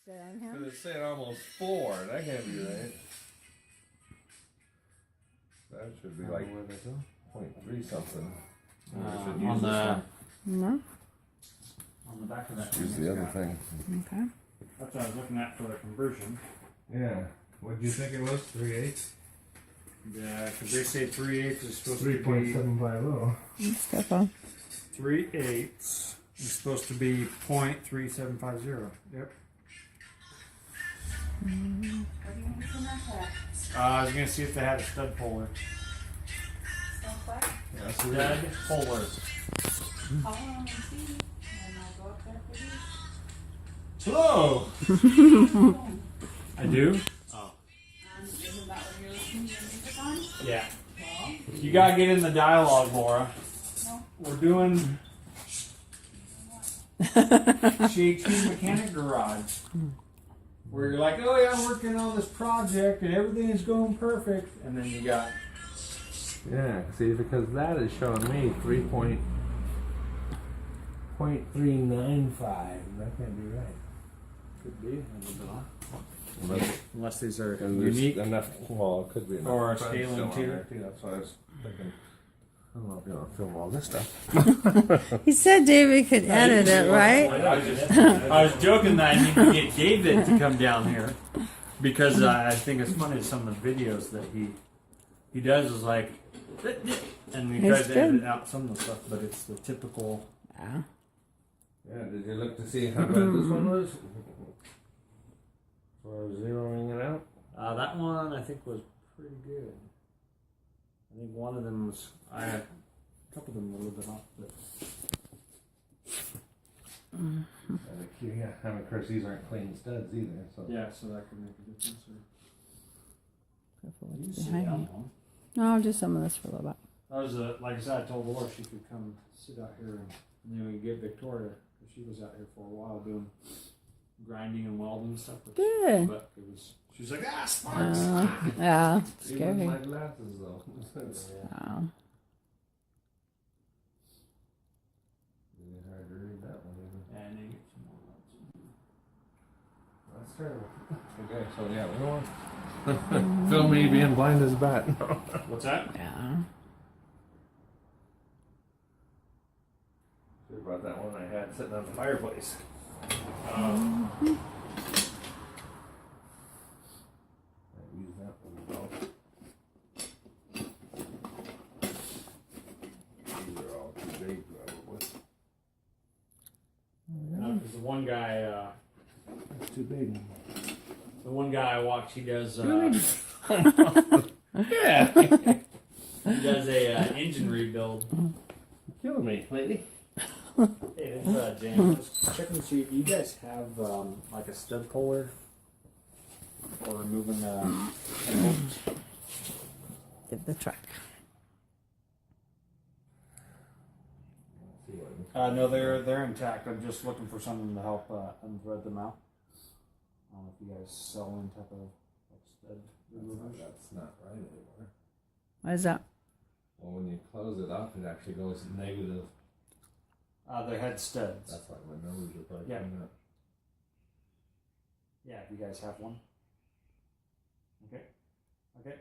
it on him? Because it's saying almost 4. That can't be right. That should be like 0.3 something. On the No. on the back of that. Use the other thing. Okay. That's what I was looking at for the conversion. Yeah. What do you think it was? 3/8? Yeah, because they say 3/8 is supposed to be 3.750. Let's go phone. 3/8 is supposed to be 0.3750. Yep. I was gonna see if they had a stud puller. Yeah, Stud puller. Hello. I do. Oh. Yeah. You gotta get in the dialogue, Laura. We're doing CHP Mechanic Garage. Where you're like, oh yeah, I'm working on this project and everything is going perfect. And then you got... Yeah, see, because that is showing me 3.395. That can't be right. Could be a little bit off. Unless these are And there's unique. enough, well, it could be enough. Or crud scaling still on too. there, That's why I was thinking. I don't know if you want to film all this stuff. He said David could edit it, right? I was joking that I need to get David to come down here because I think it's funny some of the videos that he does is like, and he tries to edit out some of the stuff, but it's the typical. Yeah. Yeah, did you look to see how bad this one was? For zeroing it out? That one I think was pretty good. I think one of them was, I had a couple of them were a little bit off, but. Yeah, and of course these aren't clean studs either. So Yeah, so that could make a difference. Careful You what's see behind that me. one. No, I'll do some of this for a little bit. That was like I said, I told Laura she could come sit out here and then we could get Victoria because she was out here for a while doing grinding and welding and stuff. Good. But it was, she was like, sparks. Yeah, even scary. my glasses though. Wow. Really hard to read that one even. And then get some more lights. That's terrible. Okay, so yeah, we don't want film me being blind as a bat. What's that? Yeah. Should have brought that one I had sitting on the fireplace. I use that one though. These are all too big probably. Because the one guy, That's too big. the one guy I watch, he does. Yeah. He does a engine rebuild. You're killing me, lady. Hey, that's James. Check and see. Do you guys have like a stud puller for removing Give the truck. No, they're intact. I'm just looking for someone to help unthread them out. I don't know if you guys sell any type of like stud removers. That's not right anymore. What is that? Well, when you close it up, it actually goes negative. They're head studs. That's why my numbers are probably Yeah. coming up. Yeah, if you guys have one. Okay. Okay.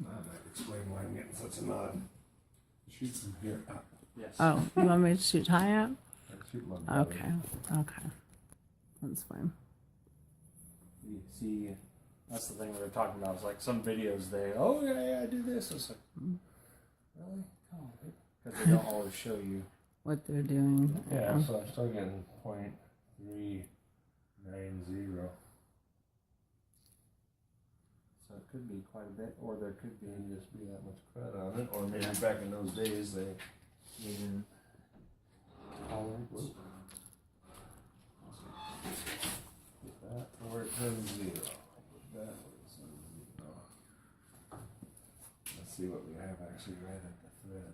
That might explain why I'm getting such a nod. Shoot from here up. Yes. Oh, you want me to shoot high up? Shoot my Okay. Okay. That's fine. You see, that's the thing we were talking about. It's like some videos oh yeah, I do this. It's like, really? Come on, because they don't always show you. What they're doing. Yeah, so I'm still getting 0.390. So it could be quite a bit, or there could be Just be that much crud on it, or maybe back in those days they even tolerance. Put that where it says 0. Put that where it says 0. Let's see what we have actually right at the thread.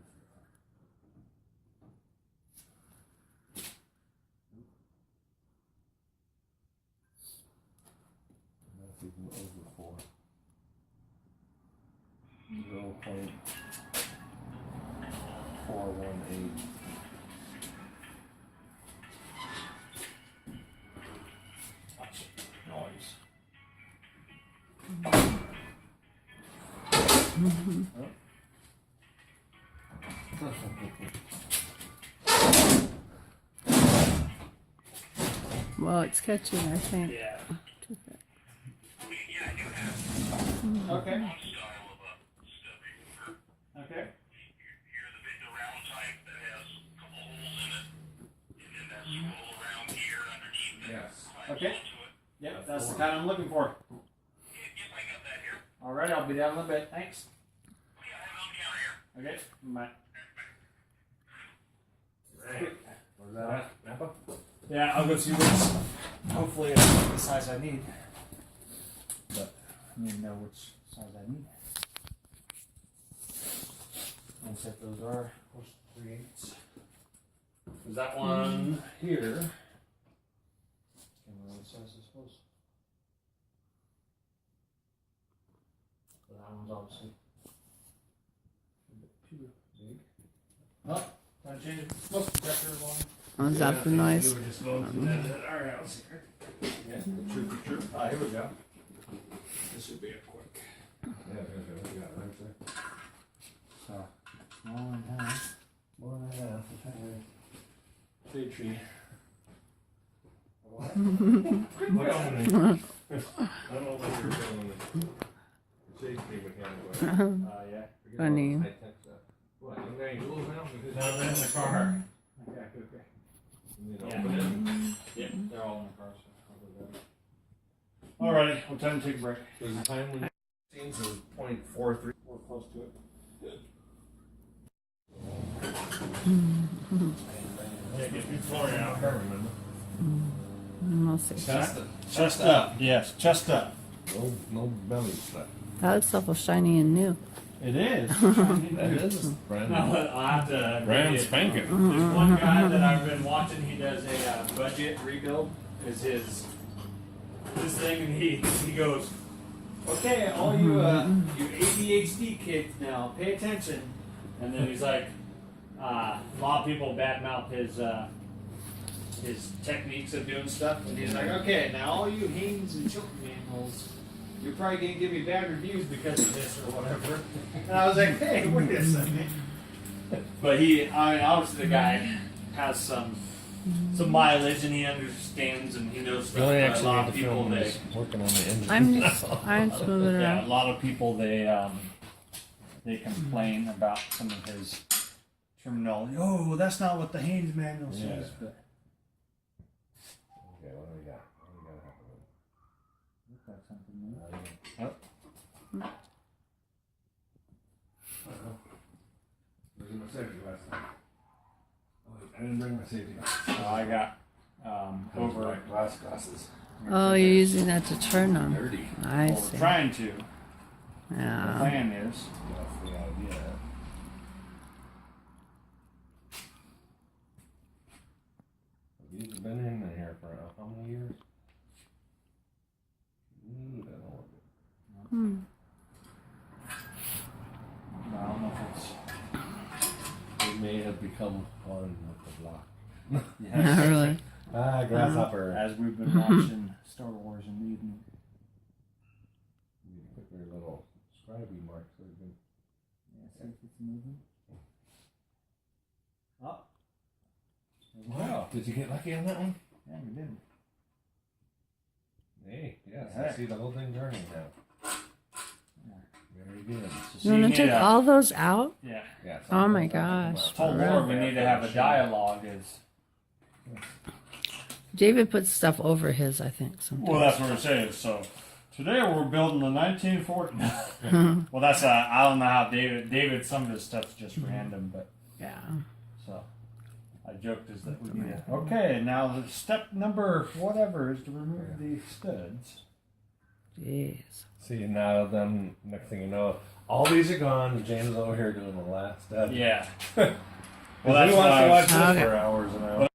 That's even over 4. 0.418. Well, it's catching, I think. Yeah. Okay. Okay. Here's the big round type that has a couple holes in it, and then that scroll around here underneath that Yes. clamps Okay. onto it. Yep, that's the kind I'm looking for. Yep, I got that here. All right, I'll be down in a bit. Thanks. Yeah, I have it on the counter here. Okay. Bye. Where's that at? Napa? Yeah, I'll go see what's. Hopefully, it's the size I need. But I need to know which size I need. And set those are, of course, 3/8. Is that one here? Can't remember what size it's supposed. So that one's obviously a bit too big. Oh, trying to change the smoke detector along. Was that the noise? We were just going through that at our house here. Yeah, the trooper. Ah, here we go. This should be a quick. Yeah, we got it right there. So, small and half. More than half. Shade tree. I don't know what you're doing. The shade tree mechanic. Yeah. Funny. High-tech stuff. What, you got any tools now? Because No, they're in the car. Okay, okay. You know, Yeah. but then, Yeah, they're all in the car, so probably better. Alrighty, well, time to take a break. there's a time when it says 0.43. We're close to it. Yeah, get your floor out. I can't remember. We'll see. Chest up, yes, chest up. No belly stuff. That looks awful shiny and new. It is. That is brand I'll new. have to. Brand spanking. There's one guy that I've been watching. He does a budget rebuild. Is his thing, and he goes, okay, all you you ADHD kids now, pay attention. And then he's like, a lot of people badmouth his techniques of doing stuff, and he's like, okay, now all you Haynes and Chilton manuals, you're probably gonna give me bad reviews because of this or whatever. And I was like, hey, wait a second. But I mean, obviously the guy has some mileage and he understands and he knows stuff. Really But a actually lot need of to people film they, this working on the engine. I'm smoothing it yeah, a out. lot of people they complain about some of his terminology. Oh, that's not what the Haynes manual says. Yeah. But Okay, what do we got? What do we got happening? looks like something new. Where's my safety last time? Oh, I didn't bring my safety glasses. So I got over. my glasses. Oh, you're using that to turn them. Dirty. I Well, see. we're trying to. The Yeah. plan is. That's the idea. These have been in here for how many years? I don't know. Hmm. I don't know if it's. They may have become one with the block. Not really. Ah, grasshopper. As we've been watching Star Wars in the evening. You put their little scribey marks. They've been. Yeah, see if it's moving. Oh. Wow. Did you get lucky on that one? Yeah, we did. Hey, yes. Hey. I see the whole thing turning now. Very good. You want to take all those out? Yeah. Yeah, Oh my something like gosh. that. Told Laura we need to have a dialogue. David puts stuff over his, I think, sometimes. Well, that's what we're saying. So today we're building the 1940. Well, that's I don't know how David. Some of his stuff's just random, but Yeah. so I joked is that we need to. Okay, now the step number whatever is to remove the studs. Jeez. See, now then, next thing you know, all these are gone, and James is over here doing the last step. Yeah. Well, that's he what wants I to was- watch this Okay. for hours and hours.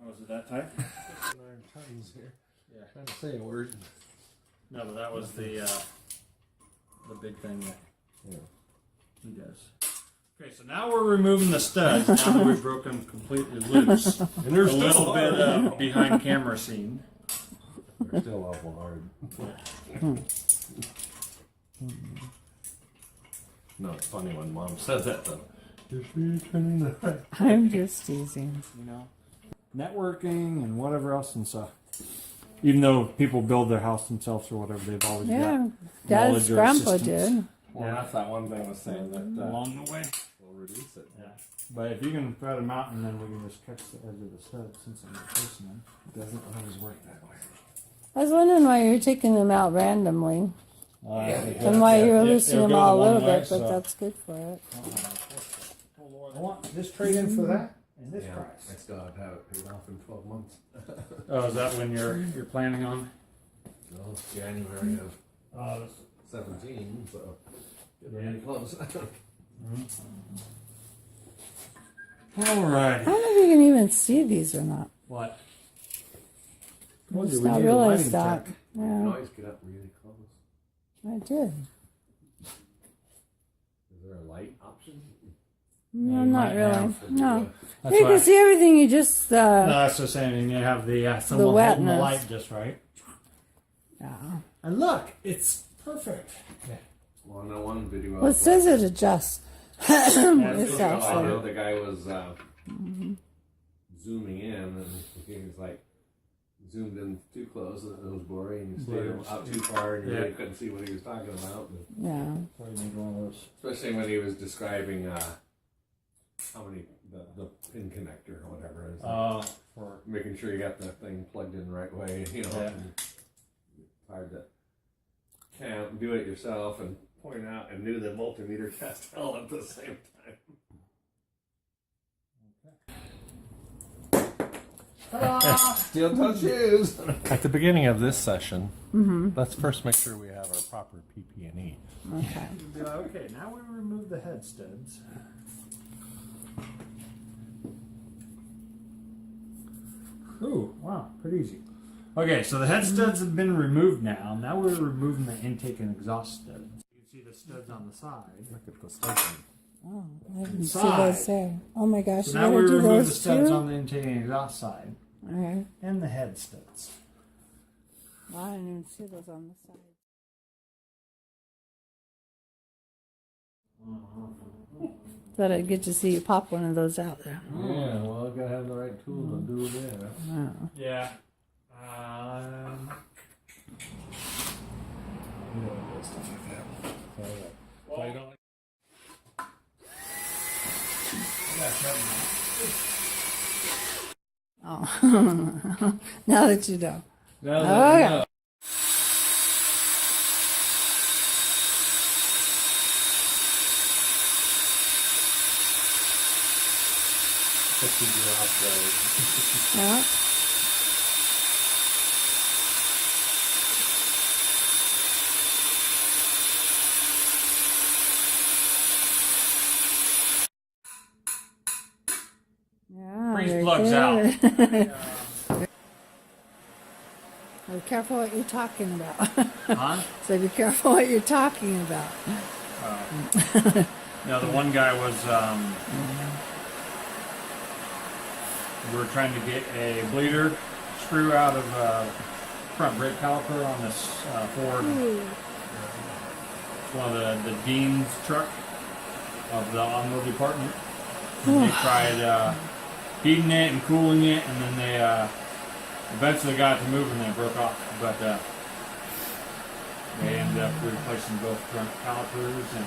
Oh, is it that tight? 9 tons here. Yeah. Trying to say a word. No, but that was the big thing. That, Yeah. He does. Okay, so now we're removing the studs. Now that we've broken them completely loose. And they're A still little bit hard. behind camera scene. They're still awful hard. No, it's funny when Mom says that though. You're turning the right. I'm just teasing. You know, networking and whatever else and stuff. Even though people build their house themselves or whatever, they've always Yeah, got Dad's knowledge or grandpa assistance. did. Well, that's that one thing I was saying that along the way. will reduce it. Yeah, but if you can thread them out and then we can just catch the edge of the stud since I'm replacing them. It doesn't always work that way. I was wondering why you're taking them out randomly and why yeah, you're yeah, loosening it'll them go all a one little way, bit, but so- that's good for it. I want this trade in for that and this Yeah, I price. still have to have it paid off in 12 months. Oh, is that when you're planning on? No, it's January of Uh, 17, so getting really close. all right. I don't know if you can even see these or not. What? I just not realized that. You can Yeah, always get up really close. I did. Is there a light option? No, you not might really. have to No. That's You why- can see everything. You just, No, that's the same thing. You have the someone holding the wetness. light just right. yeah. And look, it's perfect. Well, I know one video. Well, it says it adjusts. it's Itself, I so- know the guy was zooming in, and he was like zoomed in too close, and it was blurry, and you Blurry. stayed out too far, and you Yeah. really couldn't see what he was talking about. And Yeah. Probably need one of those. especially when he was describing how many the pin connector or whatever is. For Making sure you got the thing plugged in the right way, you know. Yeah. And it's hard to count, do it yourself, and point out and do the multimeter test all at the same time. Steel toe shoes. At the beginning of this session, let's first make sure we have our proper PP&E. Okay. okay, now we remove the head studs. Ooh, wow, pretty easy. Okay, so the head studs have been removed now. Now we're removing the intake and exhaust studs. You can see the studs on the side. Look at the stuff. Oh, I didn't see Side. those there. Oh my gosh. So you now we gotta do remove the those studs too? on the intake and exhaust side Okay. and the head studs. Well, I didn't even see those on the side. Thought I'd get to see you pop one of those out there. Yeah, well, I gotta have the right tool to do that. Oh. Yeah. Stuff like that. So you don't. Oh. Now that you know. Now that you Okay. know. Yeah. Yeah, Freeze very plugs good. out. Be careful what you're talking about. Huh? So be careful what you're talking about. Now the one guy was, we were trying to get a bleeder screw out of front brake caliper on this Ford. It's one of the Dean's truck of the automotive department. And they tried heating it and cooling it, and then they eventually got it to move and then it broke off. But they ended up replacing both front calipers and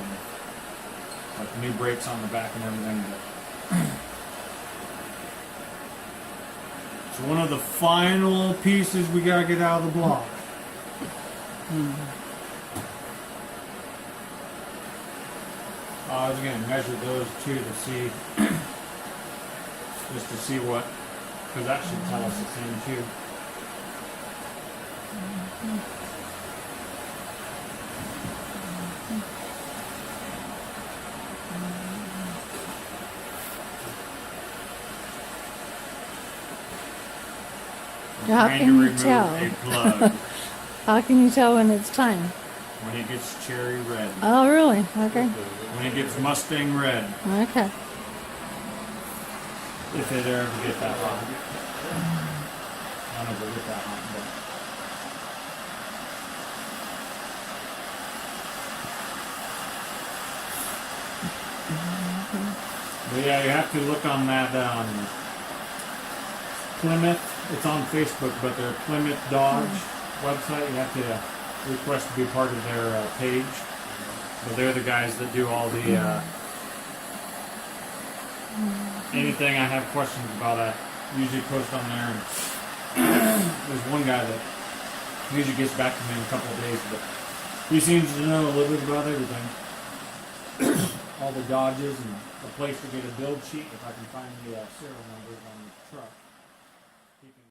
like new brakes on the back and everything. But so one of the final pieces we gotta get out of the block. I was gonna measure those two to see, just to see what, because that should tell us the same too. How Trying can to you remove tell? a plug. How can you tell when it's time? when it gets cherry red. Oh, really? Okay. When it gets Mustang red. Okay. If it ever get that hot. I don't know if it'll get that hot, but yeah, you have to look on that Plymouth. It's on Facebook, but their Plymouth Dodge website. You have to request to be part of their page. But they're the guys that do all the anything I have questions about. I usually post on there. And there's one guy that usually gets back to me in a couple of days, but he seems to know a little bit about everything. All the Dodges and the place to get a build sheet if I can find the serial numbers on the truck.